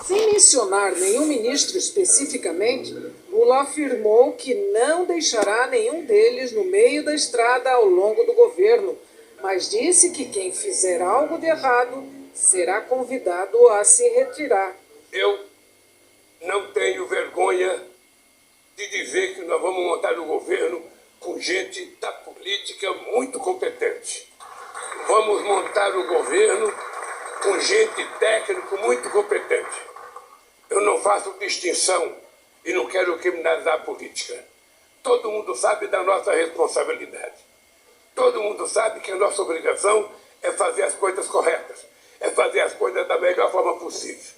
Sem mencionar nenhum ministro especificamente, Lula afirmou que não deixará nenhum deles no meio da estrada ao longo do governo, mas disse que quem fizer algo de errado será convidado a se retirar. Eu não tenho vergonha de dizer que nós vamos montar um governo com gente da política muito competente. Vamos montar o governo com gente técnico muito competente. Eu não faço distinção e não quero criminalizar a política. Todo mundo sabe da nossa responsabilidade. Todo mundo sabe que a nossa obrigação é fazer as coisas corretas, é fazer as coisas da melhor forma possível.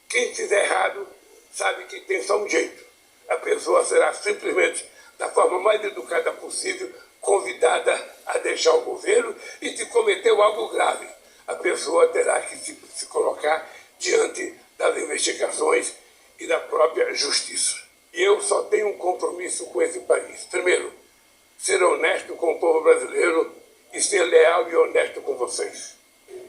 Quem fizer errado sabe que tem só um jeito. A pessoa será simplesmente, da forma mais educada possível, convidada a deixar o governo, e se cometeu algo grave, a pessoa terá que se colocar diante das investigações e da própria justiça. E eu só tenho um compromisso com esse país. Primeiro, ser honesto com o povo brasileiro e ser leal e honesto com vocês.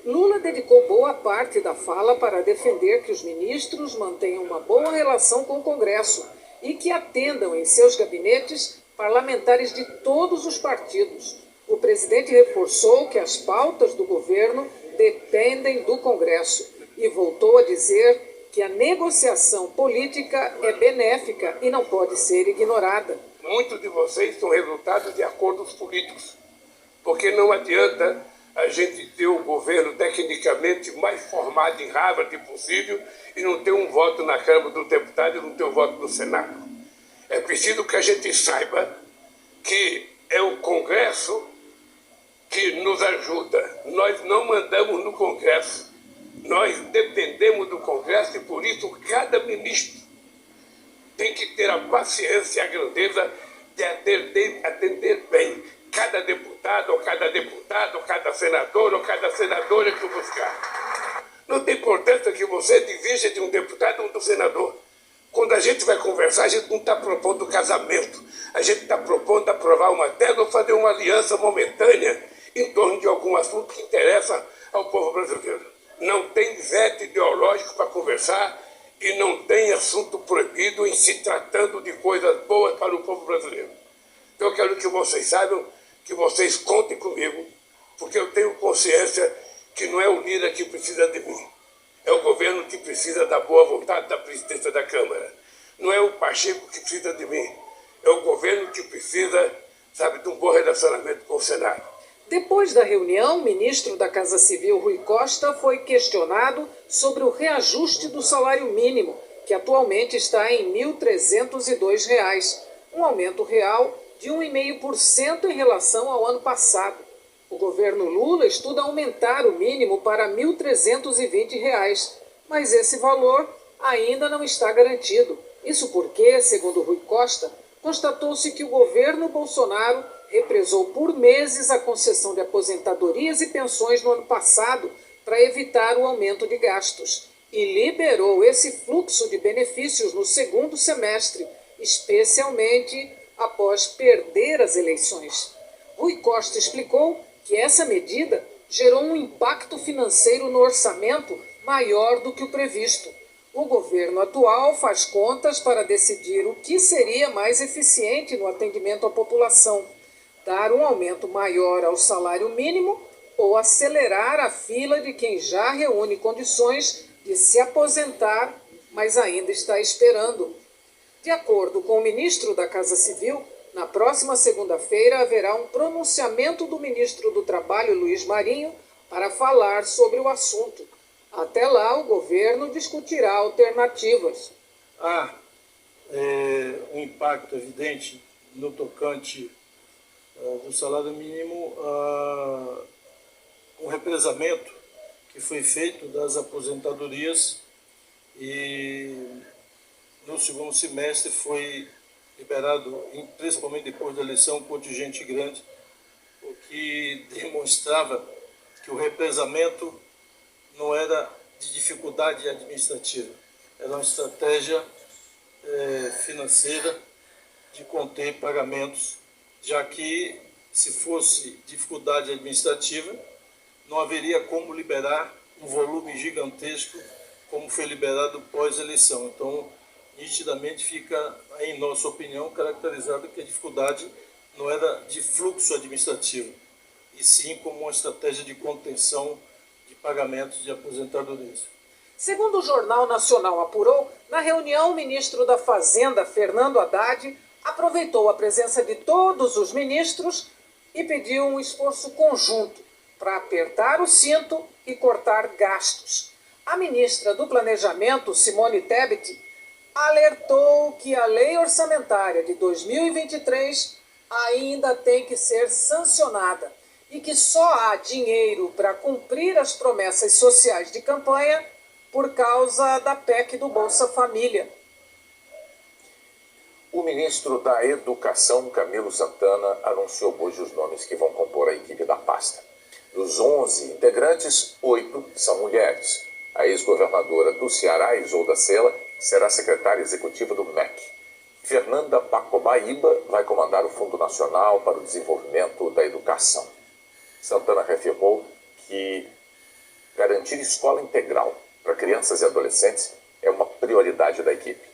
Lula dedicou boa parte da fala para defender que os ministros mantenham uma boa relação com o Congresso e que atendam em seus gabinetes parlamentares de todos os partidos. O presidente reforçou que as pautas do governo dependem do Congresso e voltou a dizer que a negociação política é benéfica e não pode ser ignorada. Muitos de vocês são resultados de acordos políticos, porque não adianta a gente ter o governo tecnicamente mais formado em Harvard possível e não ter um voto na Câmara dos Deputados e não ter um voto no Senado. É preciso que a gente saiba que é o Congresso que nos ajuda. Nós não mandamos no Congresso. Nós dependemos do Congresso e, por isso, cada ministro tem que ter a paciência e a grandeza de atender bem cada deputado, ou cada senador, ou cada senadora que buscar. Não tem importância que você divija de um deputado ou de um senador. Quando a gente vai conversar, a gente não está propondo casamento. A gente está propondo aprovar uma tese ou fazer uma aliança momentânea em torno de algum assunto que interessa ao povo brasileiro. Não tem veto ideológico para conversar e não tem assunto proibido em se tratando de coisas boas para o povo brasileiro. Então eu quero que vocês saibam, que vocês contem comigo, porque eu tenho consciência que não é o líder que precisa de mim. É o governo que precisa da boa vontade da presidência da Câmara. Não é o Pacheco que precisa de mim. É o governo que precisa, de um bom relacionamento com o Senado. Depois da reunião, o ministro da Casa Civil, Rui Costa, foi questionado sobre o reajuste do salário mínimo, que atualmente está em R$ 1.302, um aumento real de 1,5% em relação ao ano passado. O governo Lula estuda aumentar o mínimo para R$ 1.320, mas esse valor ainda não está garantido. Isso porque, segundo Rui Costa, constatou-se que o governo Bolsonaro represou por meses a concessão de aposentadorias e pensões no ano passado para evitar o aumento de gastos e liberou esse fluxo de benefícios no segundo semestre, especialmente após perder as eleições. Rui Costa explicou que essa medida gerou um impacto financeiro no orçamento maior do que o previsto. O governo atual faz contas para decidir o que seria mais eficiente no atendimento à população: dar um aumento maior ao salário mínimo ou acelerar a fila de quem já reúne condições de se aposentar, mas ainda está esperando. De acordo com o ministro da Casa Civil, na próxima segunda-feira haverá um pronunciamento do ministro do Trabalho, Luiz Marinho, para falar sobre o assunto. Até lá, o governo discutirá alternativas. Há um impacto evidente no tocante do salário mínimo, um represamento que foi feito das aposentadorias e no segundo semestre foi liberado, principalmente depois da eleição, um contingente grande, o que demonstrava que o represamento não era de dificuldade administrativa, era uma estratégia financeira de conter pagamentos, já que, se fosse dificuldade administrativa, não haveria como liberar um volume gigantesco como foi liberado pós-eleição. Então, nitidamente fica, em nossa opinião, caracterizado que a dificuldade não era de fluxo administrativo, e sim como uma estratégia de contenção de pagamentos de aposentadorias. Segundo o Jornal Nacional apurou, na reunião o ministro da Fazenda, Fernando Haddad, aproveitou a presença de todos os ministros e pediu um esforço conjunto para apertar o cinto e cortar gastos. A ministra do Planejamento, Simone Tebet, alertou que a lei orçamentária de 2023 ainda tem que ser sancionada e que só há dinheiro para cumprir as promessas sociais de campanha por causa da PEC do Bolsa Família. O ministro da Educação, Camilo Santana, anunciou hoje os nomes que vão compor a equipe da pasta. Dos 11 integrantes, 8 são mulheres. A ex-governadora do Ceará, Isolda Sela, será secretária executiva do MEC. Fernanda Pacobaíba vai comandar o Fundo Nacional para o Desenvolvimento da Educação. Santana reafirmou que garantir escola integral para crianças e adolescentes é uma prioridade da equipe.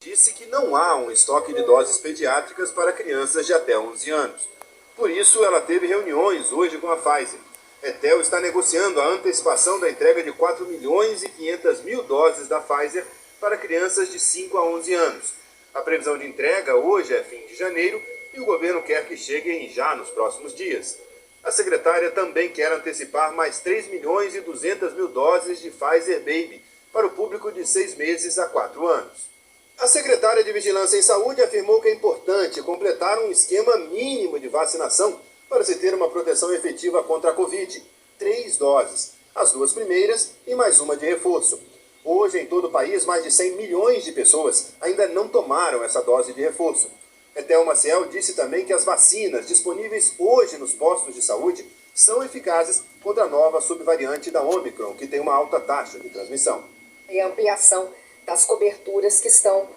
Disse que não há um estoque de doses pediátricas para crianças de até 11 anos. Por isso, ela teve reuniões hoje com a Pfizer. Etel está negociando a antecipação da entrega de 4.500.000 doses da Pfizer para crianças de 5 a 11 anos. A previsão de entrega hoje é fim de janeiro e o governo quer que cheguem já nos próximos dias. A secretária também quer antecipar mais 3.200.000 doses de Pfizer Baby para o público de 6 meses a 4 anos. A secretária de Vigilância em Saúde afirmou que é importante completar um esquema mínimo de vacinação para se ter uma proteção efetiva contra a Covid. 3 doses, as 2 primeiras e mais uma de reforço. Hoje, em todo o país, mais de 100 milhões de pessoas ainda não tomaram essa dose de reforço. Etel Maciel disse também que as vacinas disponíveis hoje nos postos de saúde são eficazes contra a nova subvariante da Omicron, que tem uma alta taxa de transmissão. E a ampliação das coberturas que estão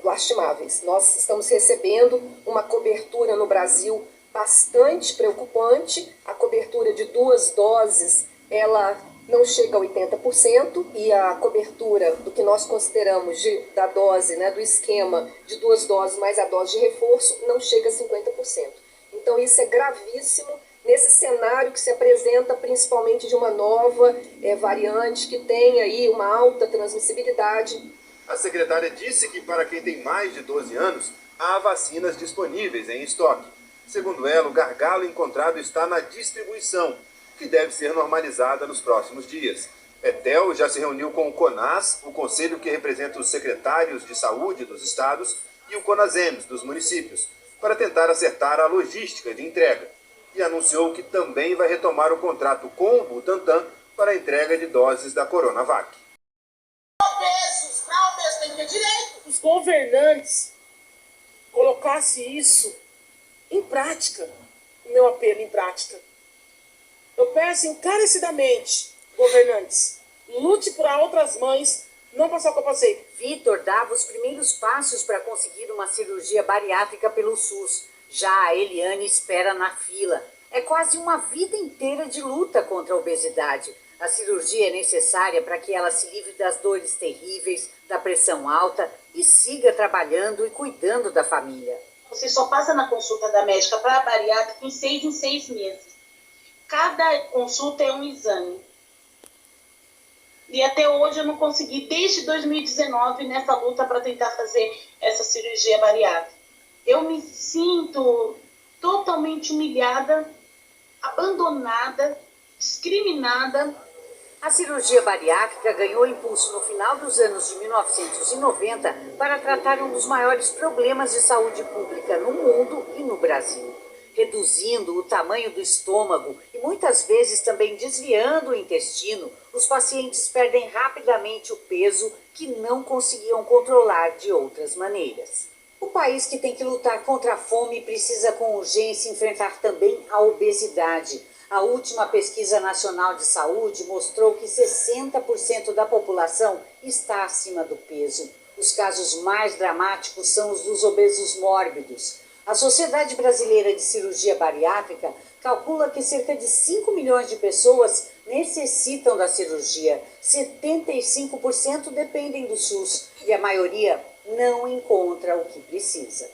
lastimáveis. Nós estamos recebendo uma cobertura no Brasil bastante preocupante. A cobertura de 2 doses, ela não chega a 80%, e a cobertura do que nós consideramos da dose, do esquema de 2 doses mais a dose de reforço, não chega a 50%. Então isso é gravíssimo nesse cenário que se apresenta principalmente de uma nova variante que tem aí uma alta transmissibilidade. A secretária disse que para quem tem mais de 12 anos, há vacinas disponíveis em estoque. Segundo ela, o gargalo encontrado está na distribuição, que deve ser normalizada nos próximos dias. Etel já se reuniu com o CONAS, o conselho que representa os secretários de saúde dos estados, e o CONASEMS, dos municípios, para tentar acertar a logística de entrega. E anunciou que também vai retomar o contrato com o Butantan para a entrega de doses da Coronavac. Os governantes colocassem isso em prática, o meu apelo em prática. Eu peço encarecidamente, governantes, lute para outras mães não passar o que eu passei. Vitor dava os primeiros passos para conseguir uma cirurgia bariátrica pelo SUS. Já a Eliane espera na fila. É quase uma vida inteira de luta contra a obesidade. A cirurgia é necessária para que ela se livre das dores terríveis, da pressão alta e siga trabalhando e cuidando da família. Você só passa na consulta da médica para a bariátrica em 6 meses. Cada consulta é um exame. E até hoje eu não consegui, desde 2019, nessa luta para tentar fazer essa cirurgia bariátrica. Eu me sinto totalmente humilhada, abandonada, discriminada. A cirurgia bariátrica ganhou impulso no final dos anos de 1990 para tratar um dos maiores problemas de saúde pública no mundo e no Brasil, reduzindo o tamanho do estômago e muitas vezes também desviando o intestino. Os pacientes perdem rapidamente o peso que não conseguiam controlar de outras maneiras. O país que tem que lutar contra a fome precisa com urgência enfrentar também a obesidade. A última pesquisa nacional de saúde mostrou que 60% da população está acima do peso. Os casos mais dramáticos são os dos obesos mórbidos. A Sociedade Brasileira de Cirurgia Bariátrica calcula que cerca de 5 milhões de pessoas necessitam da cirurgia. 75% dependem do SUS e a maioria não encontra o que precisa.